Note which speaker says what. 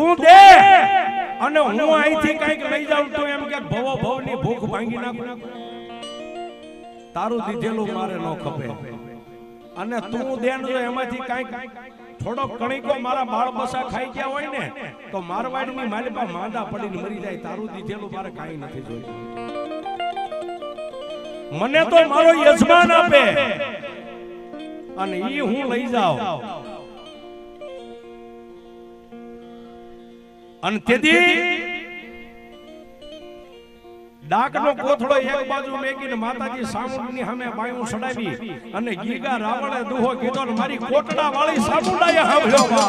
Speaker 1: તું દે અને હું અહીંથી કઈક લઈ જાઉં તો એમ કે ભવો ભવની ભૂખ ભાંગી નાખું. તારું દીધેલું મારે ન ખપે અને તું દે ને એમાંથી કઈક થોડો કણીકો મારા બાળ બસા ખાઈ ગયા હોય ને તો મારવાડીની માલિકા માંદા પડીને મરી જાય. તારું દીધેલું મારે કાંઈ નથી જોયું. મને તો મારો યજમાન આપે અને ઈ હું લઈ જાઉં. અને તેથી ડાકનો કોથળો એક બાજુ મેકીને માતાજી સામુંડની સામે બાયું સડાવી અને ગીગા રાવણે દુહો કીધો ને મારી કોટડા વાળી સામુંડાએ સાંભળ્યો.